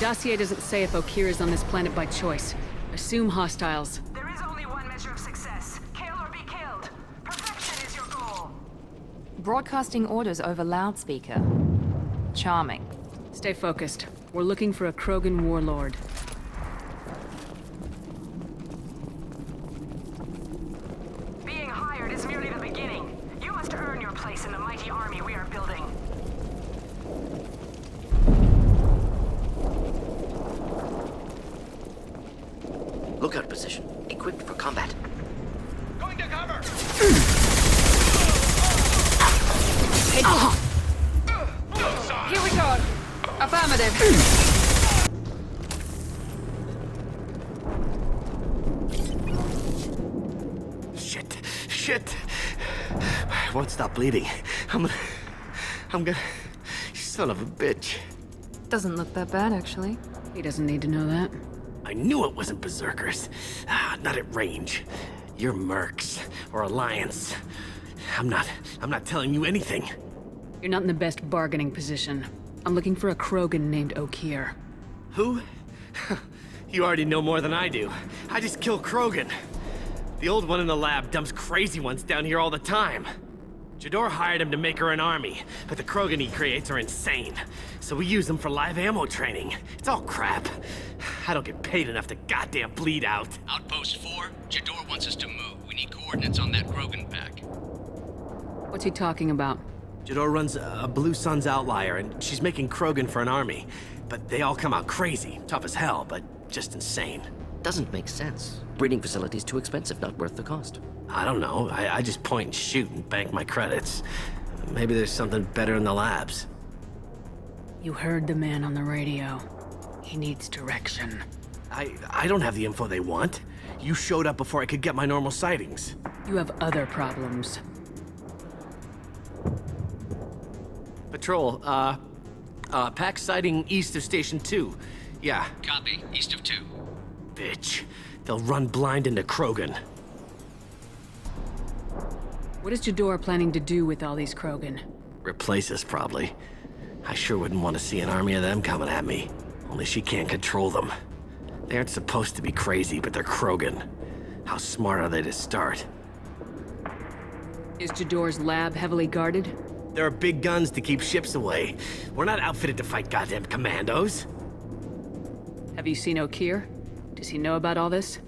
dossier doesn't say if Okeer is on this planet by choice. Assume hostiles. There is only one measure of success. Kill or be killed. Perfection is your goal. Broadcasting orders over loudspeaker. Charming. Stay focused. We're looking for a Krogan warlord. Being hired is merely the beginning. You must earn your place in the mighty army we are building. Lookout position. Equipped for combat. Going to cover! Here we go. Affirmative. Shit. I won't stop bleeding. I'm gonna... You son of a bitch. Doesn't look that bad, actually. He doesn't need to know that. I knew it wasn't Berserkers. Not at range. You're Mercs, or Alliance. I'm not telling you anything. You're not in the best bargaining position. I'm looking for a Krogan named Okeer. Who? You already know more than I do. I just kill Krogan. The old one in the lab dumps crazy ones down here all the time. Jador hired him to make her an army, but the Krogan he creates are insane. So we use them for live ammo training. It's all crap. I don't get paid enough to goddamn bleed out. Outpost 4, Jador wants us to move. We need coordinates on that Krogan pack. What's he talking about? Jador runs a Blue Suns outlier, and she's making Krogan for an army. But they all come out crazy, tough as hell, but just insane. Doesn't make sense. Breeding facility's too expensive, not worth the cost. I don't know. I just point and shoot and bank my credits. Maybe there's something better in the labs. You heard the man on the radio. He needs direction. I don't have the info they want. You showed up before I could get my normal sightings. You have other problems. Patrol, pack sighting east of Station 2. Yeah. Copy, east of 2. Bitch. They'll run blind into Krogan. What is Jador planning to do with all these Krogan? Replace us, probably. I sure wouldn't want to see an army of them coming at me. Only she can't control them. They aren't supposed to be crazy, but they're Krogan. How smart are they to start? Is Jador's lab heavily guarded? There are big guns to keep ships away. We're not outfitted to fight goddamn commandos. Have you seen Okeer? Does he know about all this?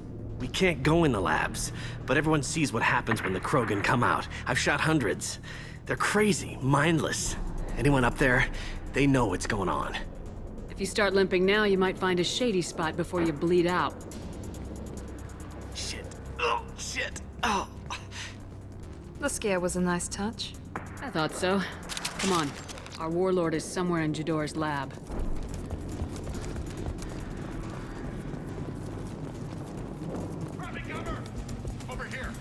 We can't go in the labs, but everyone sees what happens when the Krogan come out. I've shot hundreds. They're crazy, mindless. Anyone up there, they know what's going on. If you start limping now, you might find a shady spot before you bleed out. Shit. Oh, shit. Oh. The scare was a nice touch. I thought so. Come on. Our warlord is somewhere in Jador's lab. Grabbing cover! Over here!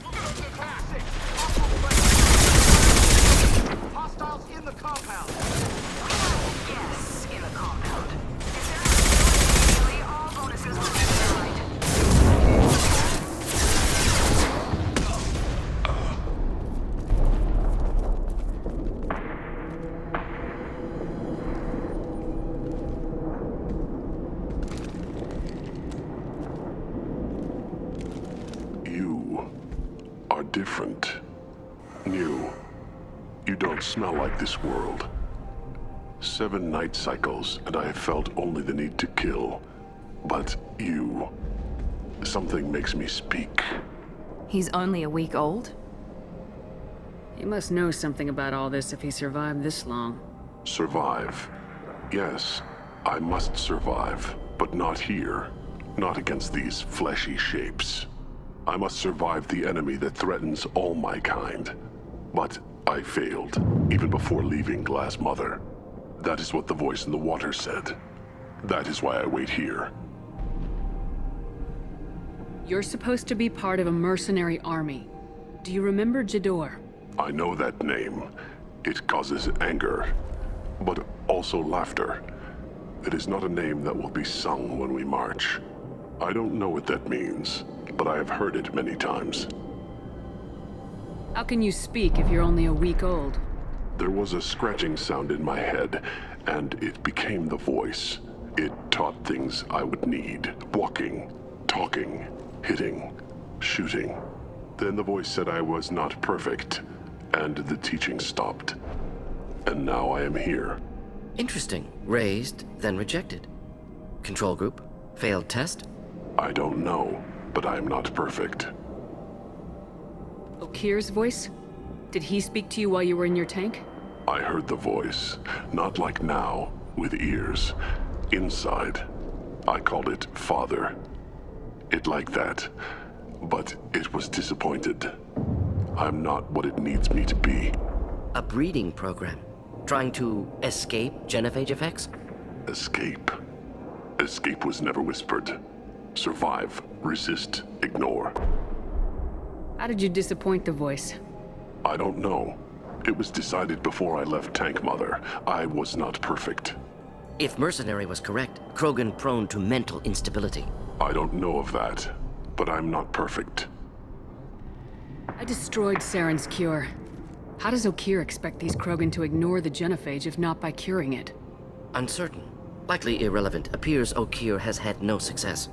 Hostiles in the compound! Yes, in the compound. If there are all bonuses will be denied. You are different. New. You don't smell like this world. 7 night cycles, and I have felt only the need to kill. But you... Something makes me speak. He's only a week old? He must know something about all this if he survived this long. Survive. Yes, I must survive, but not here. Not against these fleshy shapes. I must survive the enemy that threatens all my kind. But I failed, even before leaving Glass Mother. That is what the voice in the water said. That is why I wait here. You're supposed to be part of a mercenary army. Do you remember Jador? I know that name. It causes anger, but also laughter. It is not a name that will be sung when we march. I don't know what that means, but I have heard it many times. How can you speak if you're only a week old? There was a scratching sound in my head, and it became the voice. It taught things I would need. Walking, talking, hitting, shooting. Then the voice said I was not perfect, and the teaching stopped. And now I am here. Interesting. Raised, then rejected. Control group? Failed test? I don't know, but I am not perfect. Okir's voice? Did he speak to you while you were in your tank? I heard the voice, not like now, with ears. Inside. I called it Father. It like that, but it was disappointed. I'm not what it needs me to be. A breeding program. Trying to escape genophage effects? Escape. Escape was never whispered. Survive, resist, ignore. How did you disappoint the voice? I don't know. It was decided before I left Tank Mother. I was not perfect. If Mercenary was correct, Krogan prone to mental instability. I don't know of that, but I'm not perfect. I destroyed Saren's cure. How does Okir expect these Krogan to ignore the genophage if not by curing it? Uncertain. Likely irrelevant. Appears Okir has had no success.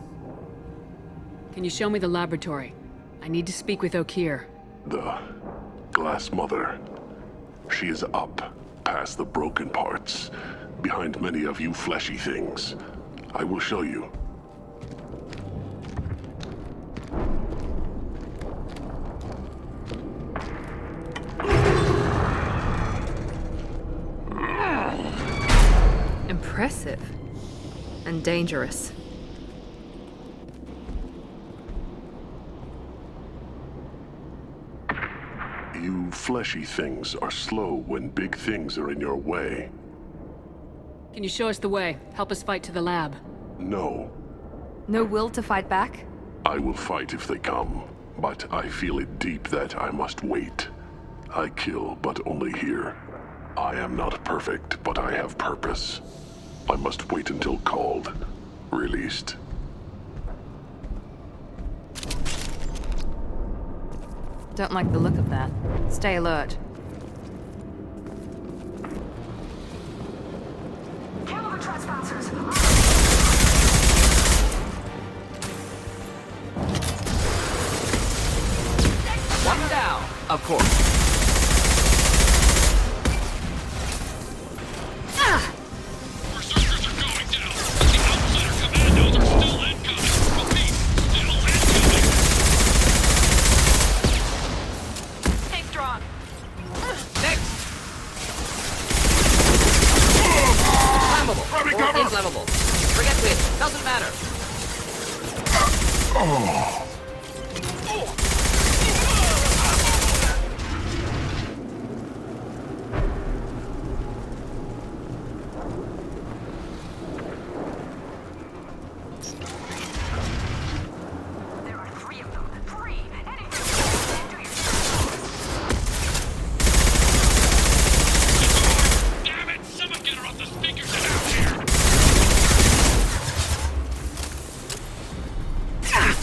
Can you show me the laboratory? I need to speak with Okir. The Glass Mother. She is up, past the broken parts, behind many of you fleshy things. I will show you. Impressive. And dangerous. You fleshy things are slow when big things are in your way. Can you show us the way? Help us fight to the lab. No, No will to fight back? I will fight if they come, but I feel it deep that I must wait. I kill, but only here. I am not perfect, but I have purpose. I must wait until called, released. Don't like the look of that. Stay alert. Kill the trespassers! One down, of course. Berserkers are going down, but the outsider commandos are still incoming. Repeat, still incoming. Stay strong. Next. Flammable or inflammable. Forget which, doesn't matter. There are 3 of them. 3! Anything do your Damn it! Someone get her off the speakers and out here!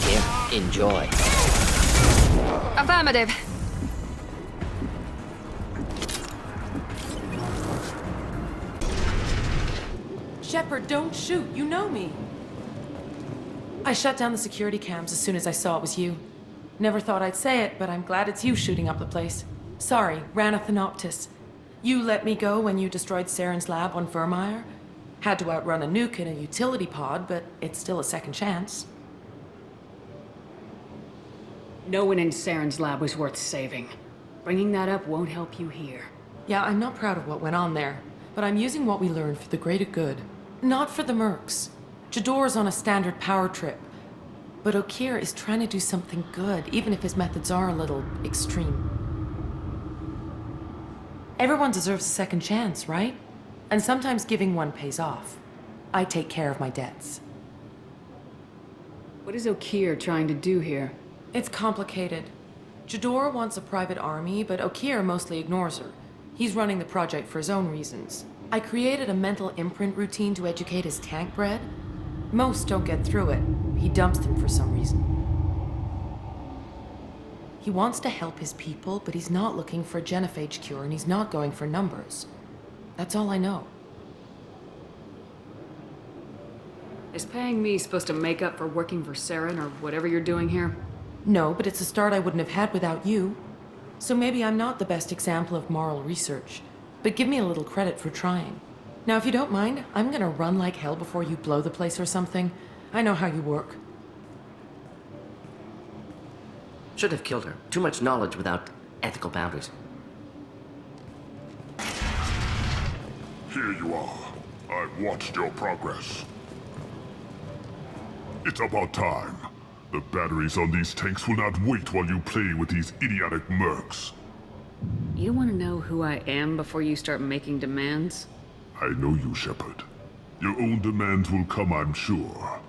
Here, enjoy. Affirmative. Shepard, don't shoot. You know me. I shut down the security cams as soon as I saw it was you. Never thought I'd say it, but I'm glad it's you shooting up the place. Sorry, Rana Thanoptis. You let me go when you destroyed Saren's lab on Vermeer. Had to outrun a nuke in a utility pod, but it's still a second chance. No one in Saren's lab was worth saving. Bringing that up won't help you here. Yeah, I'm not proud of what went on there, but I'm using what we learned for the greater good. Not for the mercs. Jador's on a standard power trip. But Okir is trying to do something good, even if his methods are a little extreme. Everyone deserves a second chance, right? And sometimes giving one pays off. I take care of my debts. What is Okir trying to do here? It's complicated. Jador wants a private army, but Okir mostly ignores her. He's running the project for his own reasons. I created a mental imprint routine to educate his tank bred. Most don't get through it. He dumps them for some reason. He wants to help his people, but he's not looking for a genophage cure, and he's not going for numbers. That's all I know. Is paying me supposed to make up for working for Saren or whatever you're doing here? No, but it's a start I wouldn't have had without you. So maybe I'm not the best example of moral research, but give me a little credit for trying. Now, if you don't mind, I'm gonna run like hell before you blow the place or something. I know how you work. Should have killed her. Too much knowledge without ethical boundaries. Here you are. I've watched your progress. It's about time. The batteries on these tanks will not wait while you play with these idiotic mercs. You want to know who I am before you start making demands? I know you, Shepard. Your own demands will come, I'm sure.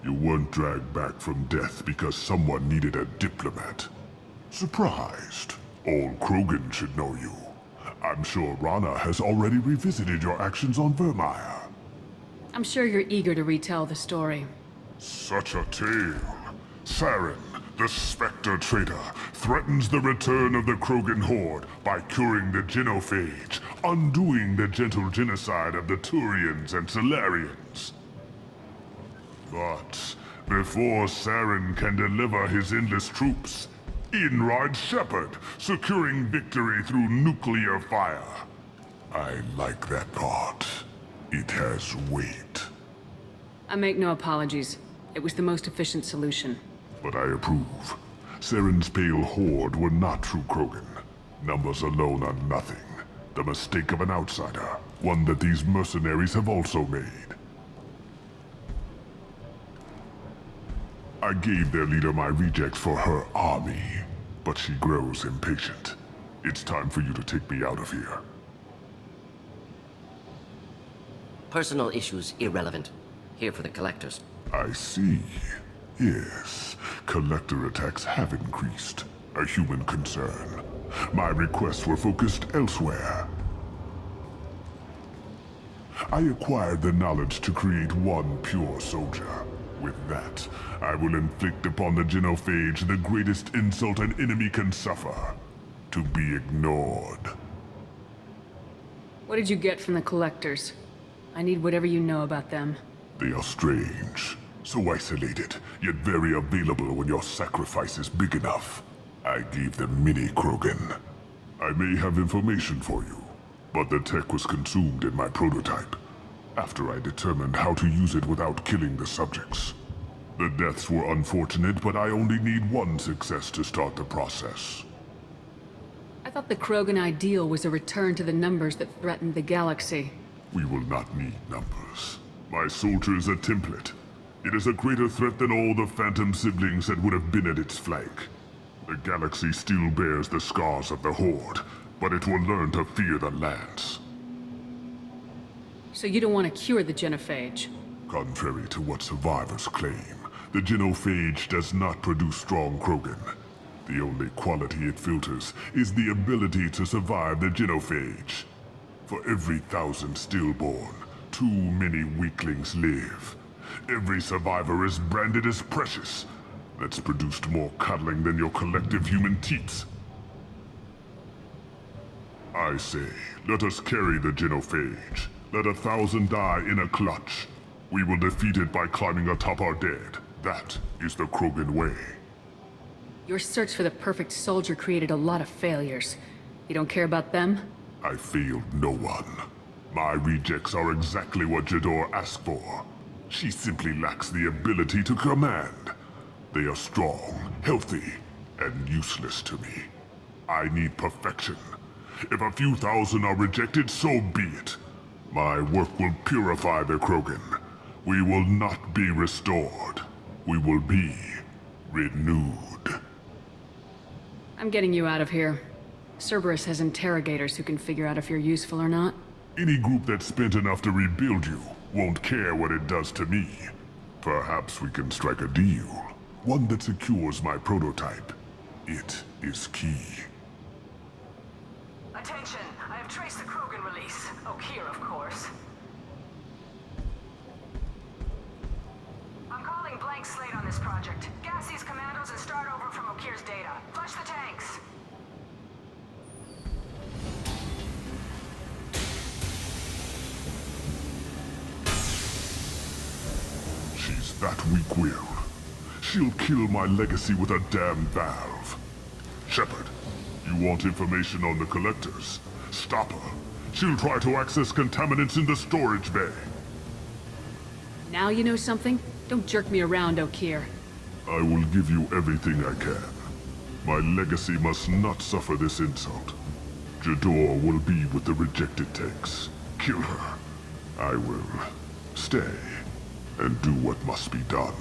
You weren't dragged back from death because someone needed a diplomat. Surprised. All Krogan should know you. I'm sure Rana has already revisited your actions on Vermeer. I'm sure you're eager to retell the story. Such a tale. Saren, the Spectre traitor, threatens the return of the Krogan horde by curing the genophage, undoing the gentle genocide of the Turians and Solarians. But before Saren can deliver his endless troops, in rides Shepard, securing victory through nuclear fire. I like that part. It has weight. I make no apologies. It was the most efficient solution. But I approve. Saren's pale horde were not true Krogan. Numbers alone are nothing. The mistake of an outsider. One that these mercenaries have also made. I gave their leader my rejects for her army, but she grows impatient. It's time for you to take me out of here. Personal issues irrelevant. Here for the collectors. I see. Yes, collector attacks have increased. A human concern. My requests were focused elsewhere. I acquired the knowledge to create one pure soldier. With that, I will inflict upon the genophage the greatest insult an enemy can suffer. To be ignored. What did you get from the collectors? I need whatever you know about them. They are strange. So isolated, yet very available when your sacrifice is big enough. I gave them mini Krogan. I may have information for you, but the tech was consumed in my prototype, after I determined how to use it without killing the subjects. The deaths were unfortunate, but I only need one success to start the process. I thought the Krogan ideal was a return to the numbers that threatened the galaxy. We will not need numbers. My soldier is a template. It is a greater threat than all the Phantom siblings that would have been at its flank. The galaxy still bears the scars of the Horde, but it will learn to fear the Lance. So you don't want to cure the genophage? Contrary to what survivors claim, the genophage does not produce strong Krogan. The only quality it filters is the ability to survive the genophage. For every 1,000 stillborn, too many weaklings live. Every survivor is branded as precious. That's produced more cuddling than your collective human teats. I say, let us carry the genophage. Let 1,000 die in a clutch. We will defeat it by climbing atop our dead. That is the Krogan way. Your search for the perfect soldier created a lot of failures. You don't care about them? I failed no one. My rejects are exactly what Jador asked for. She simply lacks the ability to command. They are strong, healthy, and useless to me. I need perfection. If a few thousand are rejected, so be it. My work will purify the Krogan. We will not be restored. We will be renewed. I'm getting you out of here. Cerberus has interrogators who can figure out if you're useful or not. Any group that spent enough to rebuild you won't care what it does to me. Perhaps we can strike a deal. One that secures my prototype. It is key. Attention, I have traced the Krogan release. Okeer, of course. I'm calling blank slate on this project. Gas these commandos and start over from Okeer's data. Flush the tanks. that weak will. She'll kill my legacy with a damn valve. Shepard, you want information on the Collectors? Stop her. She'll try to access contaminants in the storage bay. Now you know something? Don't jerk me around, Okeer. I will give you everything I can. My legacy must not suffer this insult. Jador will be with the rejected tanks. Kill her. I will stay and do what must be done.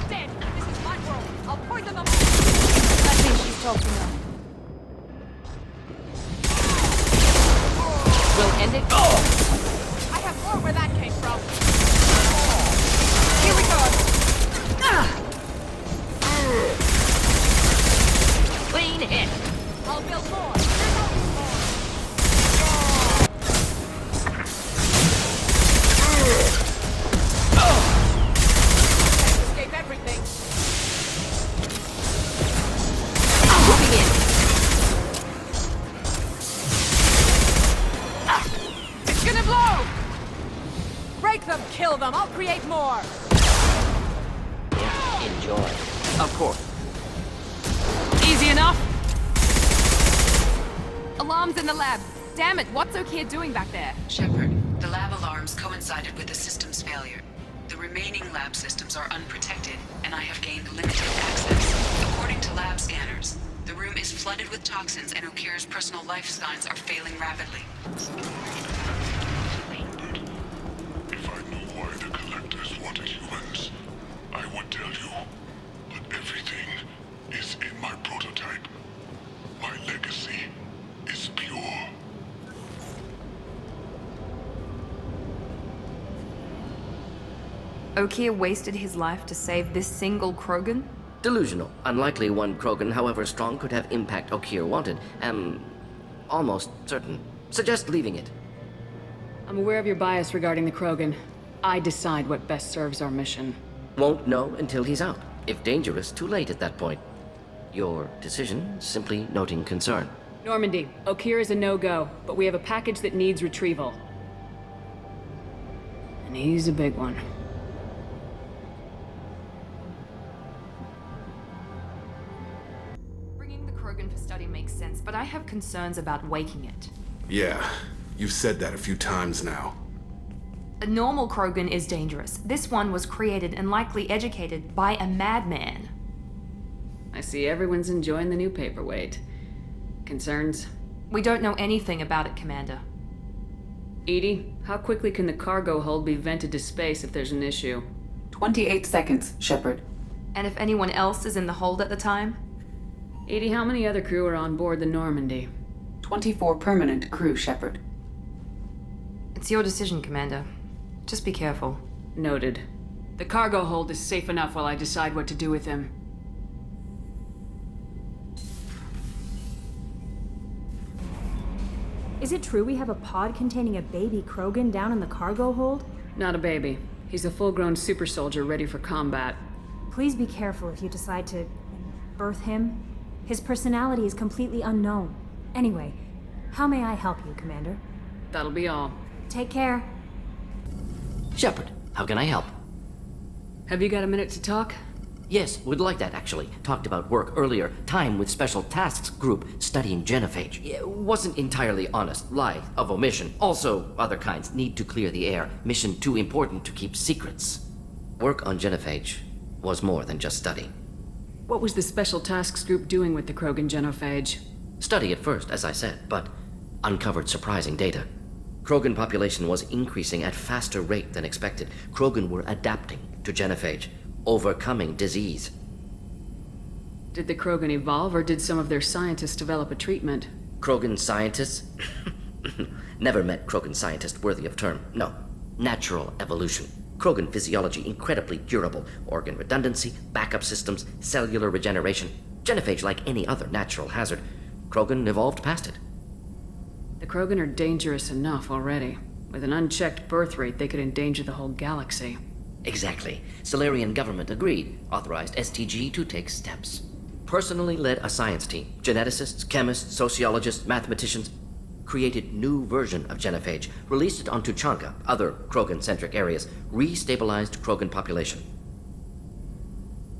Dead! This is my world! I'll point them up! I think she's talking now. We'll end it. I have more where that came from! Here we go! Clean hit! I'll build more! There's always more! Can't escape everything! Moving in. It's gonna blow! Break them, kill them, I'll create more! Enjoy. Of course. Easy enough? Alarms in the lab. Damn it, what's Okeer doing back there? Shepard, the lab alarms coincided with the system's failure. The remaining lab systems are unprotected, and I have gained limited access. According to lab scanners, the room is flooded with toxins and Okeer's personal life signs are failing rapidly. If I knew why the Collectors wanted humans, I would tell you. But everything is in my prototype. My legacy is pure. Okeer wasted his life to save this single Krogan? Delusional. Unlikely one Krogan, however strong, could have impact Okeer wanted. Am almost certain. Suggest leaving it. I'm aware of your bias regarding the Krogan. I decide what best serves our mission. Won't know until he's out. If dangerous, too late at that point. Your decision, simply noting concern. Normandy, Okeer is a no-go, but we have a package that needs retrieval. And he's a big one. Bringing the Krogan for study makes sense, but I have concerns about waking it. Yeah, you've said that a few times now. A normal Krogan is dangerous. This one was created and likely educated by a madman. I see everyone's enjoying the new paperweight. Concerns? We don't know anything about it, Commander. EDI, how quickly can the cargo hold be vented to space if there's an issue? 28 seconds, Shepard. And if anyone else is in the hold at the time? EDI, how many other crew are on board the Normandy? 24 permanent crew, Shepard. It's your decision, Commander. Just be careful. Noted. The cargo hold is safe enough while I decide what to do with him. Is it true we have a pod containing a baby Krogan down in the cargo hold? Not a baby. He's a full-grown super soldier ready for combat. Please be careful if you decide to birth him. His personality is completely unknown. Anyway, how may I help you, Commander? That'll be all. Take care. Shepard, how can I help? Have you got a minute to talk? Yes, would like that, actually. Talked about work earlier. Time with Special Tasks Group studying genophage. Wasn't entirely honest. Lie of omission. Also, other kinds. Need to clear the air. Mission too important to keep secrets. Work on genophage was more than just study. What was the Special Tasks Group doing with the Krogan genophage? Study at first, as I said, but uncovered surprising data. Krogan population was increasing at faster rate than expected. Krogan were adapting to genophage, overcoming disease. Did the Krogan evolve, or did some of their scientists develop a treatment? Krogan scientists? Never met Krogan scientist worthy of term. No. Natural evolution. Krogan physiology incredibly durable. Organ redundancy, backup systems, cellular regeneration. Genophage like any other natural hazard. Krogan evolved past it. The Krogan are dangerous enough already. With an unchecked birth rate, they could endanger the whole galaxy. Exactly. Solarian government agreed. Authorized STG to take steps. personally led a science team. Geneticists, chemists, sociologists, mathematicians. Created new version of genophage, released it on Tuchanka, other Krogan-centric areas, restabilized Krogan population.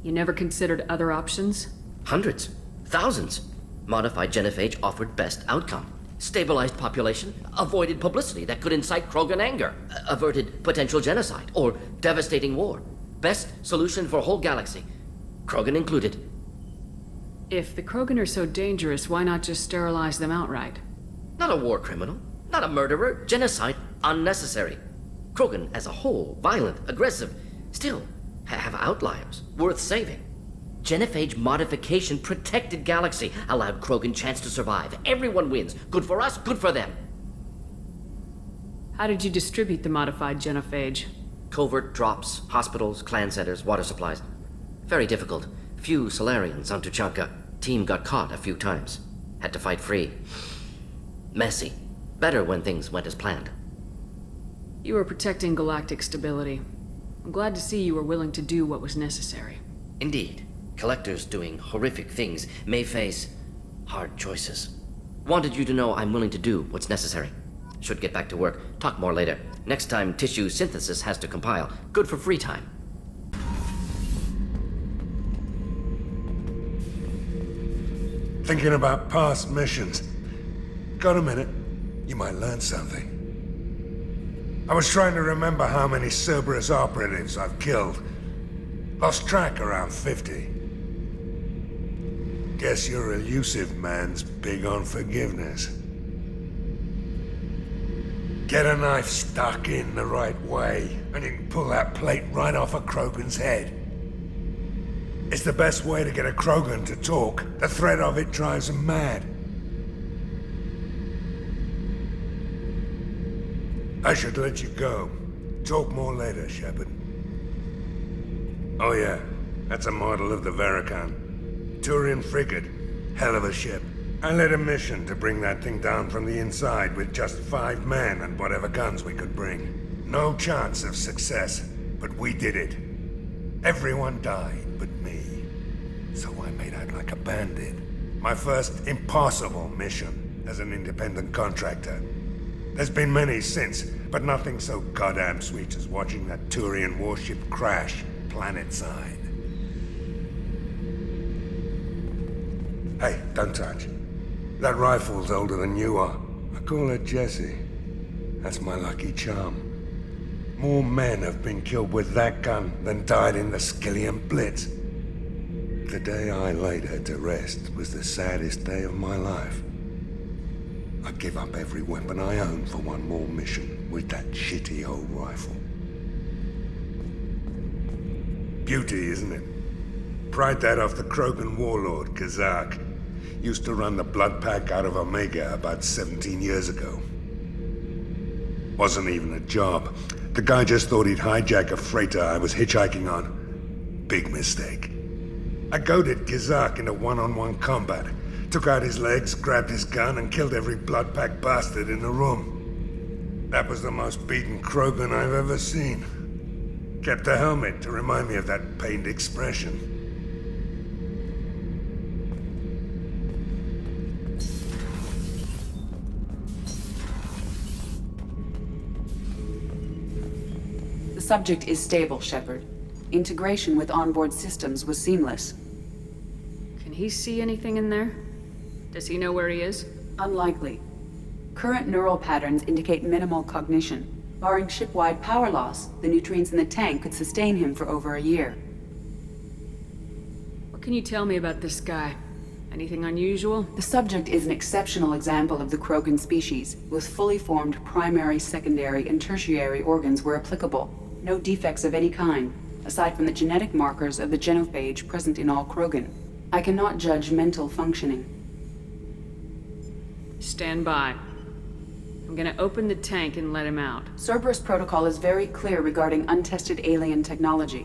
You never considered other options? Hundreds. Thousands. Modified genophage offered best outcome. Stabilized population, avoided publicity that could incite Krogan anger, averted potential genocide or devastating war. Best solution for whole galaxy, Krogan included. If the Krogan are so dangerous, why not just sterilize them outright? Not a war criminal, not a murderer, genocide unnecessary. Krogan as a whole, violent, aggressive, still have outliers, worth saving. Genophage modification protected galaxy, allowed Krogan chance to survive. Everyone wins. Good for us, good for them. How did you distribute the modified genophage? Covert drops, hospitals, clan centers, water supplies. Very difficult. Few Solarians on Tuchanka. Team got caught a few times. Had to fight free. Messy. Better when things went as planned. You were protecting galactic stability. I'm glad to see you were willing to do what was necessary. Indeed. Collectors doing horrific things may face hard choices. Wanted you to know I'm willing to do what's necessary. Should get back to work. Talk more later. Next time tissue synthesis has to compile. Good for free time. Thinking about past missions. Got a minute? You might learn something. I was trying to remember how many Cerberus operatives I've killed. Lost track around 50. Guess your elusive man's big on forgiveness. Get a knife stuck in the right way, and you can pull that plate right off a Krogan's head. It's the best way to get a Krogan to talk. The threat of it drives him mad. I should let you go. Talk more later, Shepard. Oh yeah, that's a model of the Verikan. Turian frigate. Hell of a ship. I led a mission to bring that thing down from the inside with just 5 men and whatever guns we could bring. No chance of success, but we did it. Everyone died but me. So I made out like a bandit. My first impossible mission as an independent contractor. There's been many since, but nothing so goddamn sweet as watching that Turian warship crash planetside. Hey, don't touch. That rifle's older than you are. I call her Jessie. That's my lucky charm. More men have been killed with that gun than died in the Skillian Blitz. The day I laid her to rest was the saddest day of my life. I'd give up every weapon I own for one more mission with that shitty old rifle. Beauty, isn't it? Pried that off the Krogan warlord, Kazak. Used to run the Blood Pack out of Omega about 17 years ago. Wasn't even a job. The guy just thought he'd hijack a freighter I was hitchhiking on. Big mistake. I goaded Kazak into one-on-one combat. Took out his legs, grabbed his gun, and killed every Blood Pack bastard in the room. That was the most beaten Krogan I've ever seen. Kept a helmet to remind me of that pained expression. The subject is stable, Shepard. Integration with onboard systems was seamless. Can he see anything in there? Does he know where he is? Unlikely. Current neural patterns indicate minimal cognition. Barring ship-wide power loss, the nutrients in the tank could sustain him for over a year. What can you tell me about this guy? Anything unusual? The subject is an exceptional example of the Krogan species, with fully formed primary, secondary, and tertiary organs where applicable. No defects of any kind, aside from the genetic markers of the genophage present in all Krogan. I cannot judge mental functioning. Stand by. I'm gonna open the tank and let him out. Cerberus protocol is very clear regarding untested alien technology.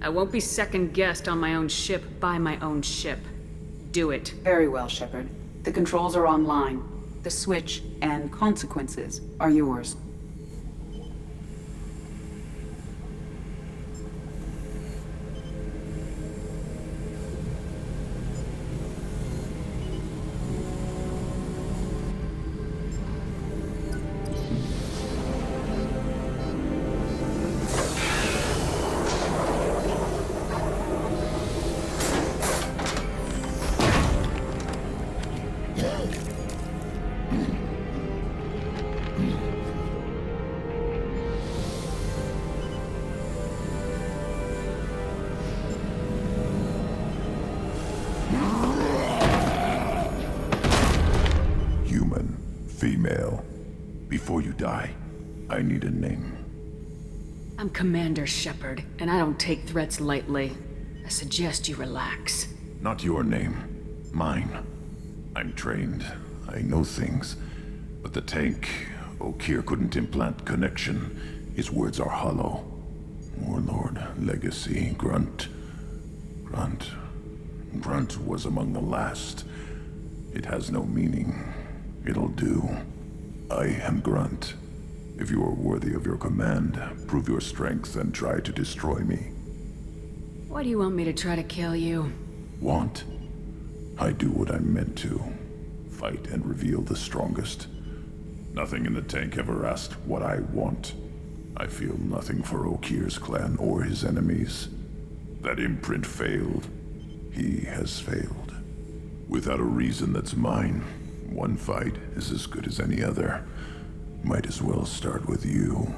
I won't be second-guessed on my own ship by my own ship. Do it. Very well, Shepard. The controls are online. The switch and consequences are yours. Hail. Before you die, I need a name. I'm Commander Shepard, and I don't take threats lightly. I suggest you relax. Not your name. Mine. I'm trained. I know things. But the tank, Okeer couldn't implant connection. His words are hollow. Warlord, Legacy, Grunt. Grunt was among the last. It has no meaning. It'll do. I am Grunt. If you are worthy of your command, prove your strength and try to destroy me. Why do you want me to try to kill you? Want? I do what I'm meant to. Fight and reveal the strongest. Nothing in the tank ever asked what I want. I feel nothing for Okeer's clan or his enemies. That imprint failed. He has failed. Without a reason that's mine, one fight is as good as any other. Might as well start with you.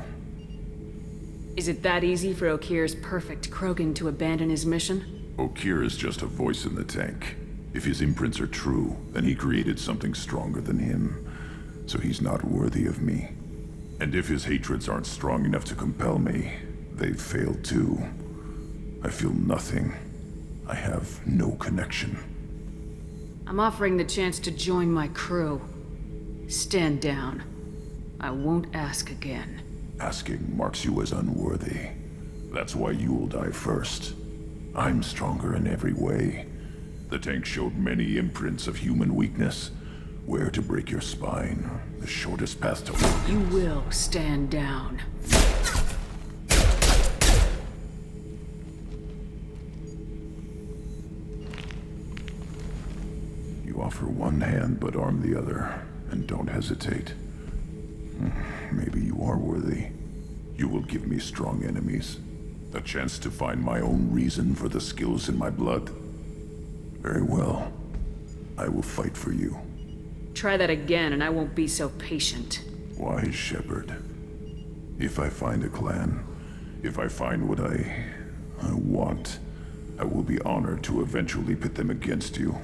Is it that easy for Okeer's perfect Krogan to abandon his mission? Okeer is just a voice in the tank. If his imprints are true, then he created something stronger than him. So he's not worthy of me. And if his hatreds aren't strong enough to compel me, they've failed too. I feel nothing. I have no connection. I'm offering the chance to join my crew. Stand down. I won't ask again. Asking marks you as unworthy. That's why you'll die first. I'm stronger in every way. The tank showed many imprints of human weakness. Where to break your spine, the shortest path to... You will stand down. You offer one hand but arm the other, and don't hesitate. Maybe you are worthy. You will give me strong enemies. A chance to find my own reason for the skills in my blood. Very well. I will fight for you. Try that again and I won't be so patient. Wise Shepard. If I find a clan, if I find what I want, I will be honored to eventually pit them against you.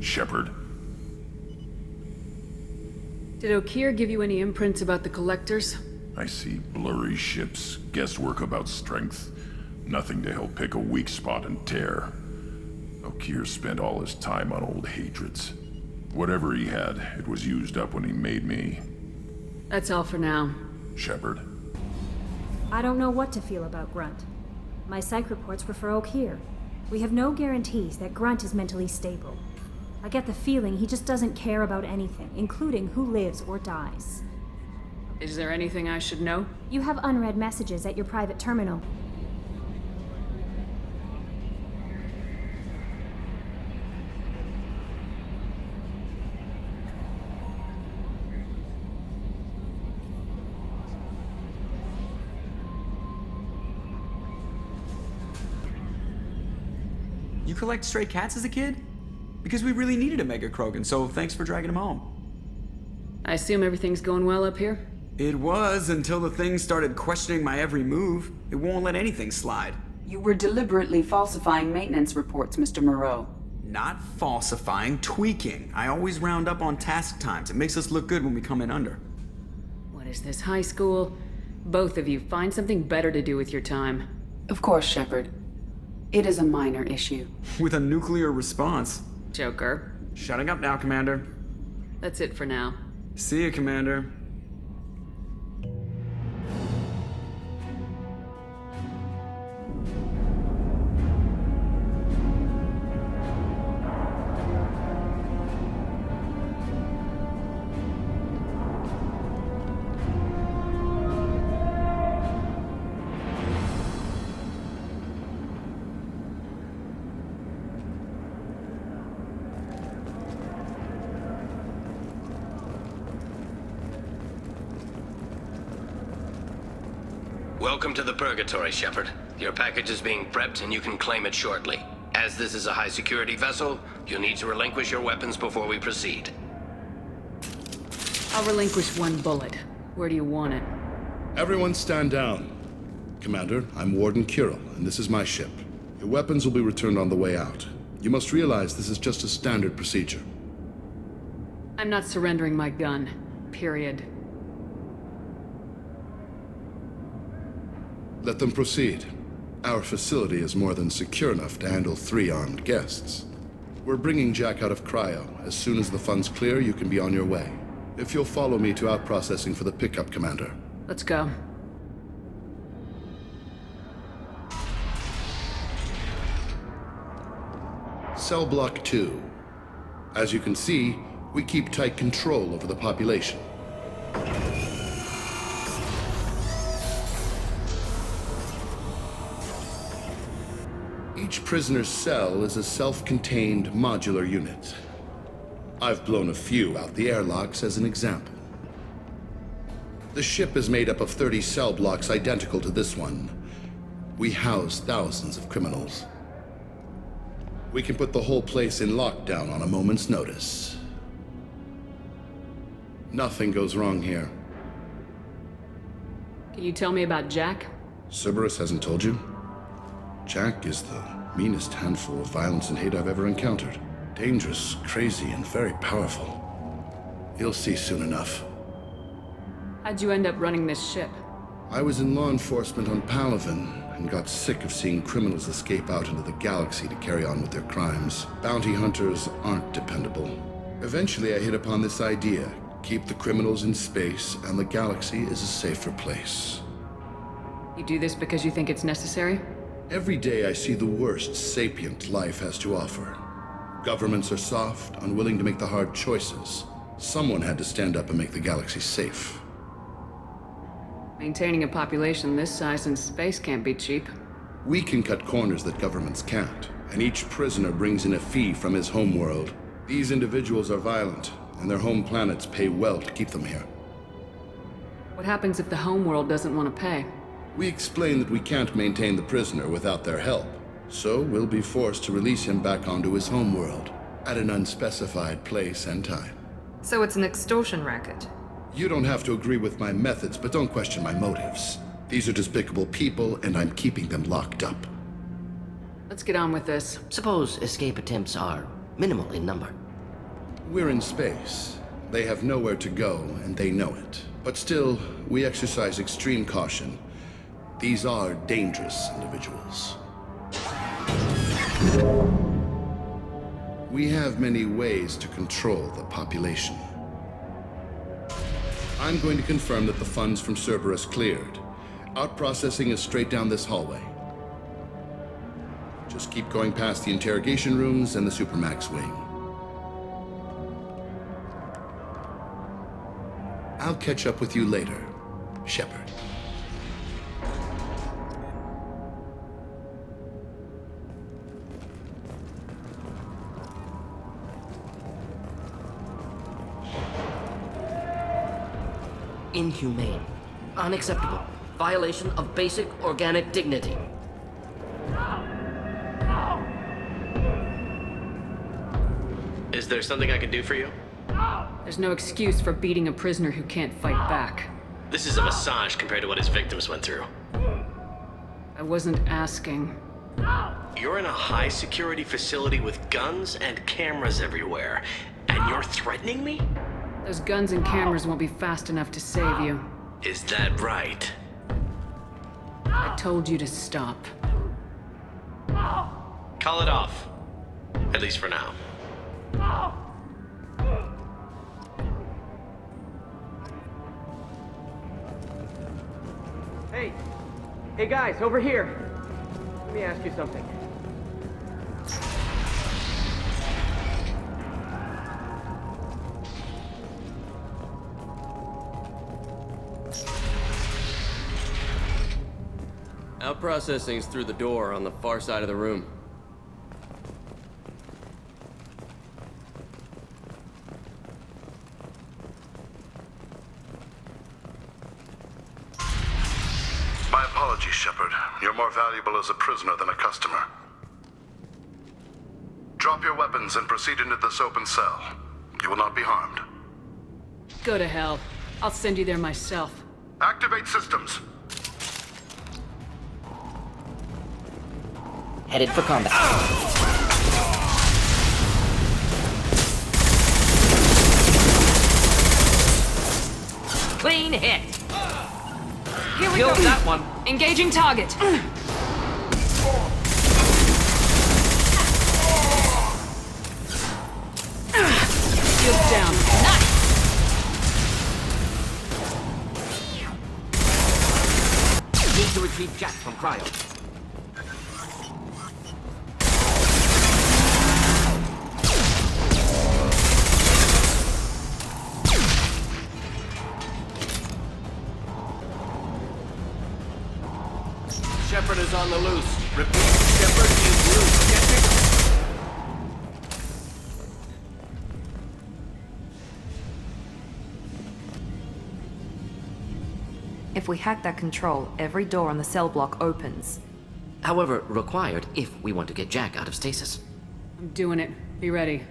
Shepard. Did Okeer give you any imprints about the Collectors? I see blurry ships, guesswork about strength. Nothing to help pick a weak spot and tear. Okeer spent all his time on old hatreds. Whatever he had, it was used up when he made me. That's all for now. Shepard. I don't know what to feel about Grunt. My psych reports refer Okeer. We have no guarantees that Grunt is mentally stable. I get the feeling he just doesn't care about anything, including who lives or dies. Is there anything I should know? You have unread messages at your private terminal. You collect stray cats as a kid? Because we really needed a Mega Krogan, so thanks for dragging him home. I assume everything's going well up here? It was until the thing started questioning my every move. It won't let anything slide. You were deliberately falsifying maintenance reports, Mr. Moreau. Not falsifying, tweaking. I always round up on task times. It makes us look good when we come in under. What is this, high school? Both of you, find something better to do with your time. Of course, Shepard. It is a minor issue. With a nuclear response. Joker. Shutting up now, Commander. That's it for now. See you, Commander. Welcome to the Purgatory, Shepard. Your package is being prepped and you can claim it shortly. As this is a high-security vessel, you'll need to relinquish your weapons before we proceed. I'll relinquish one bullet. Where do you want it? Everyone stand down. Commander, I'm Warden Kirill, and this is my ship. Your weapons will be returned on the way out. You must realize this is just a standard procedure. I'm not surrendering my gun. Period. Let them proceed. Our facility is more than secure enough to handle 3 armed guests. We're bringing Jack out of cryo. As soon as the funds clear, you can be on your way. If you'll follow me to out-processing for the pickup, Commander. Let's go. Cell Block 2. As you can see, we keep tight control over the population. Each prisoner's cell is a self-contained modular unit. I've blown a few out the airlocks as an example. The ship is made up of 30 cell blocks identical to this one. We house thousands of criminals. We can put the whole place in lockdown on a moment's notice. Nothing goes wrong here. Can you tell me about Jack? Cerberus hasn't told you? Jack is the meanest handful of violence and hate I've ever encountered. Dangerous, crazy, and very powerful. You'll see soon enough. How'd you end up running this ship? I was in law enforcement on Palaven and got sick of seeing criminals escape out into the galaxy to carry on with their crimes. Bounty hunters aren't dependable. Eventually I hit upon this idea. Keep the criminals in space and the galaxy is a safer place. You do this because you think it's necessary? Every day I see the worst sapient life has to offer. Governments are soft, unwilling to make the hard choices. Someone had to stand up and make the galaxy safe. Maintaining a population this size in space can't be cheap. We can cut corners that governments can't, and each prisoner brings in a fee from his homeworld. These individuals are violent, and their home planets pay well to keep them here. What happens if the homeworld doesn't want to pay? We explain that we can't maintain the prisoner without their help, so we'll be forced to release him back onto his homeworld, at an unspecified place and time. So it's an extortion racket. You don't have to agree with my methods, but don't question my motives. These are despicable people, and I'm keeping them locked up. Let's get on with this. Suppose escape attempts are minimal in number. We're in space. They have nowhere to go, and they know it. But still, we exercise extreme caution. These are dangerous individuals. We have many ways to control the population. I'm going to confirm that the funds from Cerberus cleared. Out-processing is straight down this hallway. Just keep going past the interrogation rooms and the Supermax wing. I'll catch up with you later, Shepard. Inhumane. Unacceptable. Violation of basic organic dignity. Is there something I can do for you? There's no excuse for beating a prisoner who can't fight back. This is a massage compared to what his victims went through. I wasn't asking. You're in a high-security facility with guns and cameras everywhere, and you're threatening me? Those guns and cameras won't be fast enough to save you. Is that right? I told you to stop. Call it off. At least for now. Hey guys, over here. Let me ask you something. Out-processing's through the door on the far side of the room. My apologies, Shepard. You're more valuable as a prisoner than a customer. Drop your weapons and proceed into this open cell. You will not be harmed. Go to hell. I'll send you there myself. Activate systems. Headed for combat. Clean hit. Here we Killed go. that one. Engaging target. Shields down. Need to retrieve Jack from cryo. Shepard is on the loose. Repeat, Shepard is loose. Get me. If we hack that control, every door on the cell block opens. However, required if we want to get Jack out of stasis. I'm doing it. Be ready.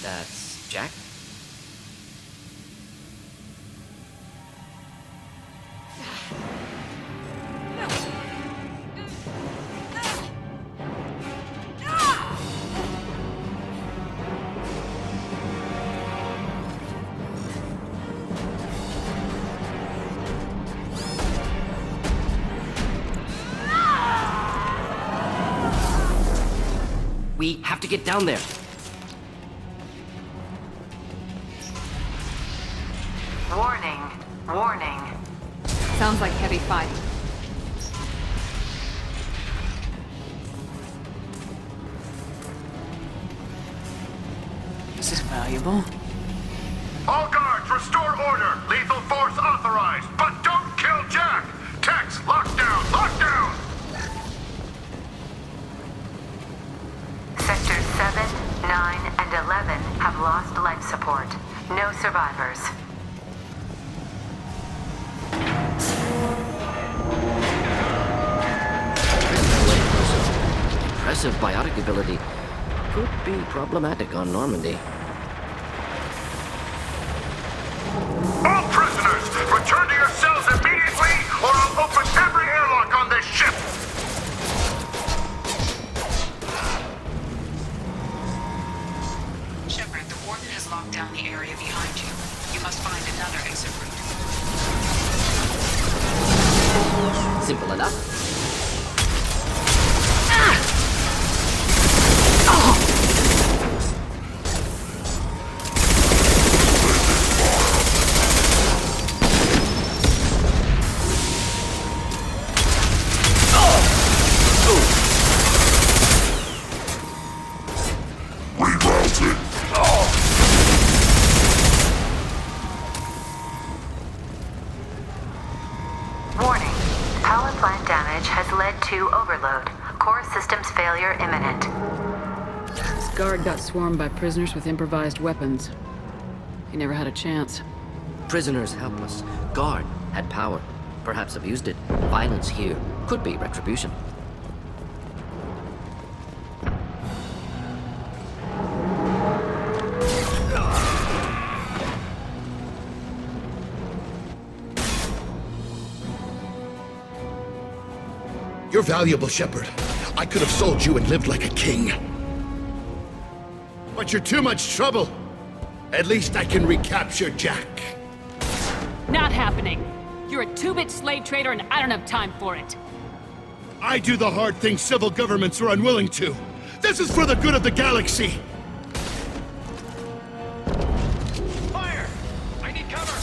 That's Jack? We have to get down there. Warning. Warning. Sounds like heavy fighting. This is valuable. All guards, restore order. Lethal force authorized, but don't kill Jack. Tex, lockdown, lockdown. Sectors 7, 9, and 11 have lost life support. No survivors. Impressive biotic ability. Could be problematic on Normandy. All prisoners, return to your cells immediately, or I'll open every airlock on this ship. Shepard, the warden has locked down the area behind you. You must find another exit route. Simple enough. Warning. Power plant damage has led to overload. Core systems failure imminent. This guard got swarmed by prisoners with improvised weapons. He never had a chance. Prisoners helpless. Guard had power. Perhaps abused it. Violence here could be retribution. You're valuable, Shepard. I could have sold you and lived like a king. But you're too much trouble. At least I can recapture Jack. Not happening. You're a two-bit slave trader and I don't have time for it. I do the hard things civil governments are unwilling to. This is for the good of the galaxy. Fire! I need cover.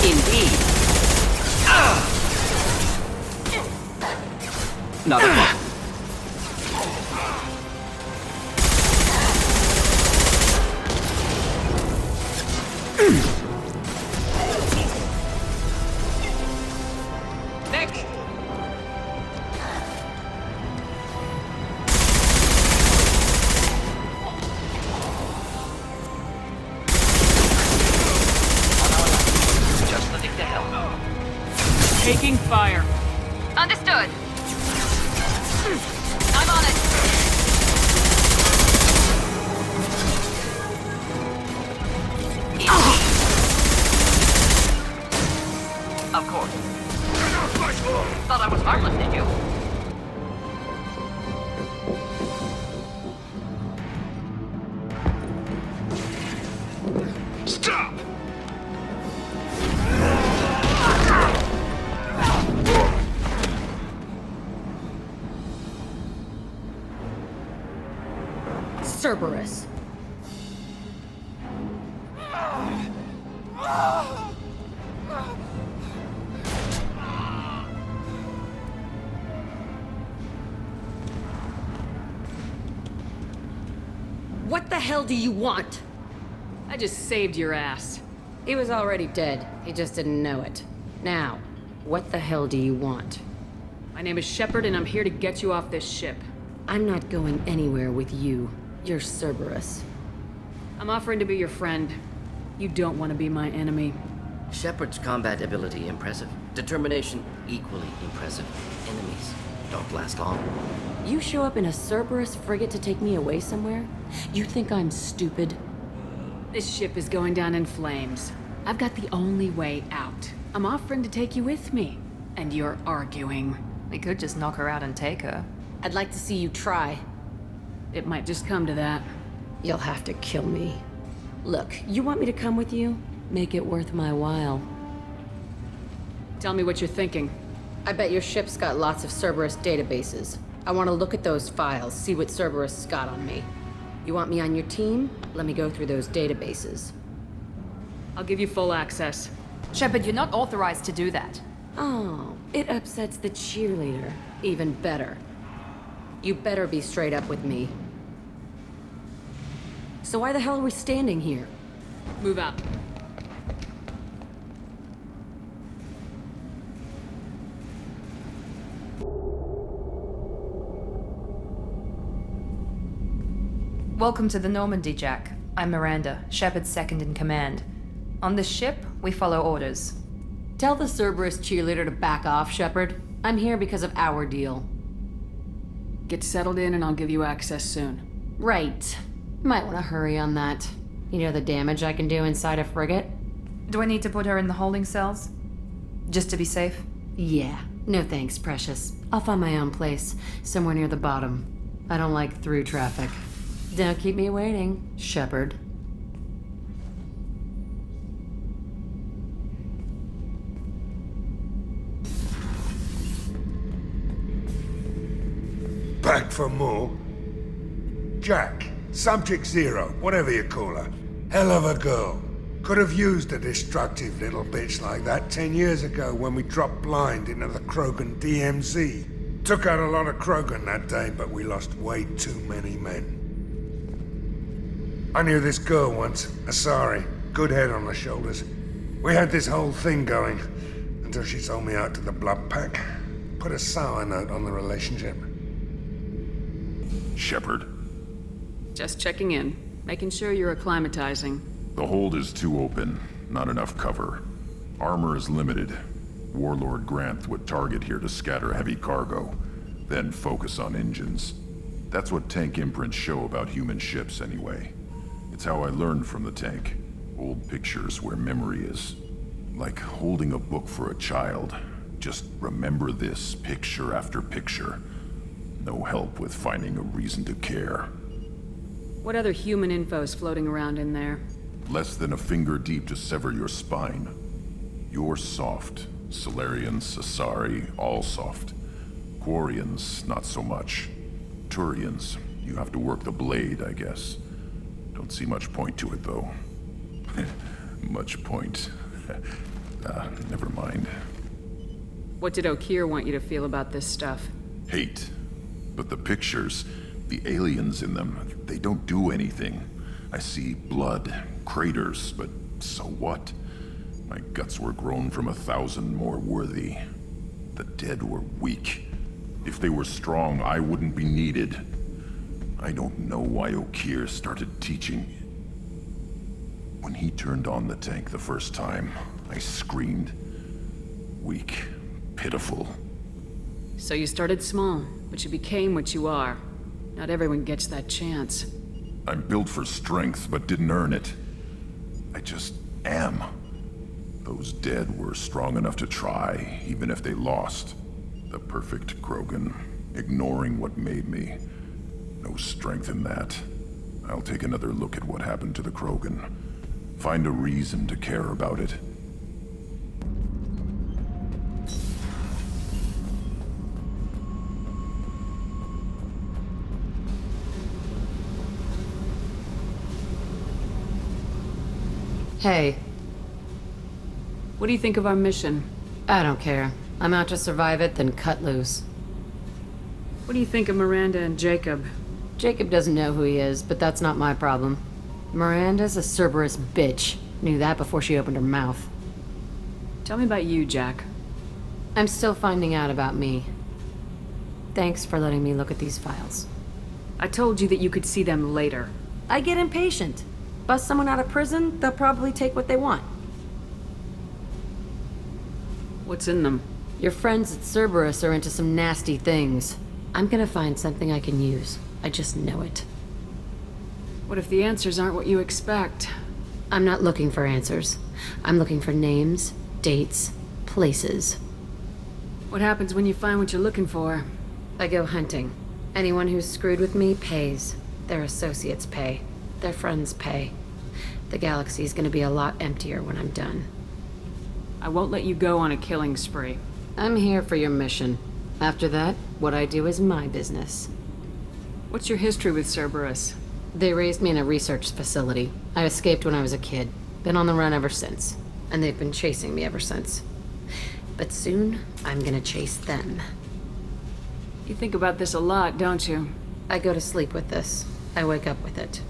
Indeed. Not a problem. Next. Just the thing to help. Taking fire. Understood. I'm on it. Of course. Thought I was harmless, did you? Stop! Cerberus. What the hell do you want? I just saved your ass. He was already dead. He just didn't know it. Now, what the hell do you want? My name is Shepard, and I'm here to get you off this ship. I'm not going anywhere with you. You're Cerberus. I'm offering to be your friend. You don't want to be my enemy. Shepard's combat ability impressive. Determination equally impressive. Enemies don't last long. You show up in a Cerberus frigate to take me away somewhere? You think I'm stupid? This ship is going down in flames. I've got the only way out. I'm offering to take you with me. And you're arguing. We could just knock her out and take her. I'd like to see you try. It might just come to that. You'll have to kill me. Look, you want me to come with you? Make it worth my while. Tell me what you're thinking. I bet your ship's got lots of Cerberus databases. I want to look at those files, see what Cerberus has got on me. You want me on your team? Let me go through those databases. I'll give you full access. Shepard, you're not authorized to do that. Oh, it upsets the cheerleader. Even better. You better be straight up with me. So why the hell are we standing here? Move out. Welcome to the Normandy, Jack. I'm Miranda, Shepard's second in command. On this ship, we follow orders. Tell the Cerberus cheerleader to back off, Shepard. I'm here because of our deal. Get settled in and I'll give you access soon. Right. Might want to hurry on that. You know the damage I can do inside a frigate? Do I need to put her in the holding cells? Just to be safe? Yeah. No thanks, precious. I'll find my own place, somewhere near the bottom. I don't like through traffic. Don't keep me waiting, Shepard. Back for more? Jack, Subject Zero, whatever you call her. Hell of a girl. Could have used a destructive little bitch like that 10 years ago when we dropped blind into the Krogan DMZ. Took out a lot of Krogan that day, but we lost way too many men. I knew this girl once, Asari. Good head on her shoulders. We had this whole thing going, until she sold me out to the Blood Pack. Put a sour note on the relationship. Shepard. Just checking in. Making sure you're acclimatizing. The hold is too open. Not enough cover. Armor is limited. Warlord Granth would target here to scatter heavy cargo, then focus on engines. That's what tank imprints show about human ships, anyway. It's how I learned from the tank. Old pictures where memory is. Like holding a book for a child. Just remember this, picture after picture. No help with finding a reason to care. What other human info's floating around in there? Less than a finger deep to sever your spine. You're soft. Solarians, Asari, all soft. Quarians, not so much. Turians, you have to work the blade, I guess. Don't see much point to it, though. Much point. Never mind. What did Okeer want you to feel about this stuff? Hate. But the pictures, the aliens in them, they don't do anything. I see blood, craters, but so what? My guts were grown from 1,000 more worthy. The dead were weak. If they were strong, I wouldn't be needed. I don't know why Okeer started teaching. When he turned on the tank the first time, I screamed. Weak, pitiful. So you started small, but you became what you are. Not everyone gets that chance. I'm built for strength, but didn't earn it. I just am. Those dead were strong enough to try, even if they lost. The perfect Krogan, ignoring what made me. No strength in that. I'll take another look at what happened to the Krogan. Find a reason to care about it. Hey, What do you think of our mission? I don't care. I'm out to survive it, then cut loose. What do you think of Miranda and Jacob? Jacob doesn't know who he is, but that's not my problem. Miranda's a Cerberus bitch. Knew that before she opened her mouth. Tell me about you, Jack. I'm still finding out about me. Thanks for letting me look at these files. I told you that you could see them later. I get impatient. Bust someone out of prison, they'll probably take what they want. What's in them? Your friends at Cerberus are into some nasty things. I'm gonna find something I can use. I just know it. What if the answers aren't what you expect? I'm not looking for answers. I'm looking for names, dates, places. What happens when you find what you're looking for? I go hunting. Anyone who's screwed with me pays. Their associates pay. Their friends pay. The galaxy's gonna be a lot emptier when I'm done. I won't let you go on a killing spree. I'm here for your mission. After that, what I do is my business. What's your history with Cerberus? They raised me in a research facility. I escaped when I was a kid. Been on the run ever since. And they've been chasing me ever since. But soon, I'm gonna chase them. You think about this a lot, don't you? I go to sleep with this. I wake up with it.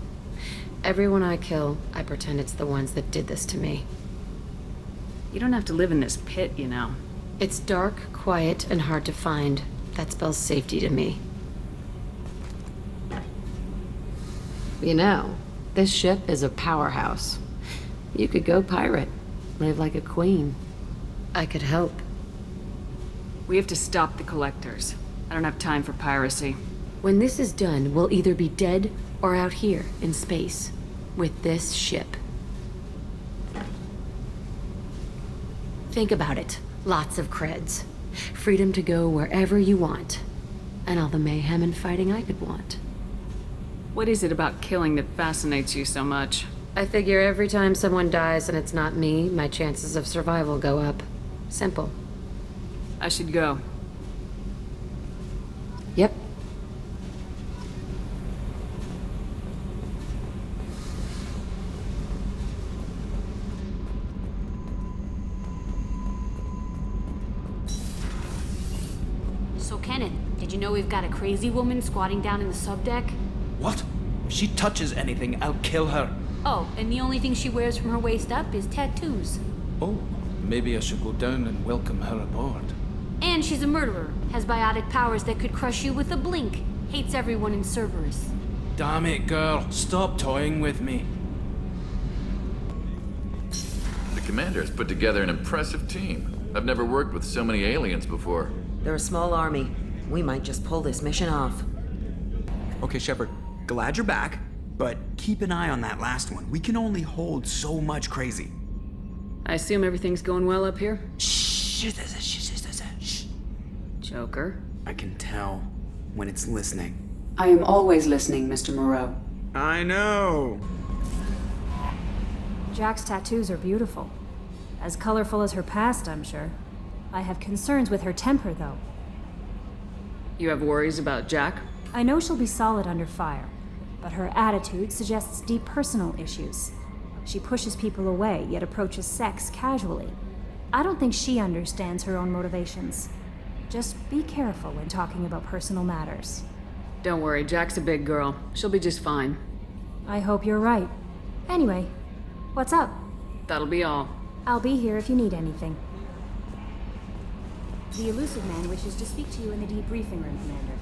Everyone I kill, I pretend it's the ones that did this to me. You don't have to live in this pit, you know. It's dark, quiet, and hard to find. That spells safety to me. You know, this ship is a powerhouse. You could go pirate. Live like a queen. I could help. We have to stop the Collectors. I don't have time for piracy. When this is done, we'll either be dead or out here in space. With this ship. Think about it. Lots of creds. Freedom to go wherever you want. And all the mayhem and fighting I could want. What is it about killing that fascinates you so much? I figure every time someone dies and it's not me, my chances of survival go up. Simple. I should go. Yep. So, Kenneth, did you know we've got a crazy woman squatting down in the subdeck? What? If she touches anything, I'll kill her. Oh, and the only thing she wears from her waist up is tattoos. Oh, maybe I should go down and welcome her aboard. And she's a murderer, has biotic powers that could crush you with a blink, hates everyone in Cerberus. Damn it, girl. Stop toying with me. The commander has put together an impressive team. I've never worked with so many aliens before. They're a small army. We might just pull this mission off. Okay, Shepard, glad you're back, but keep an eye on that last one. We can only hold so much crazy. I assume everything's going well up here? Shh. Joker. I can tell when it's listening. I am always listening, Mr. Moreau. I know. Jack's tattoos are beautiful. As colorful as her past, I'm sure. I have concerns with her temper, though. You have worries about Jack? I know she'll be solid under fire, but her attitude suggests deep personal issues. She pushes people away, yet approaches sex casually. I don't think she understands her own motivations. Just be careful when talking about personal matters. Don't worry, Jack's a big girl. She'll be just fine. I hope you're right. Anyway, what's up? That'll be all. I'll be here if you need anything. The Illusive Man wishes to speak to you in the debriefing room, Commander.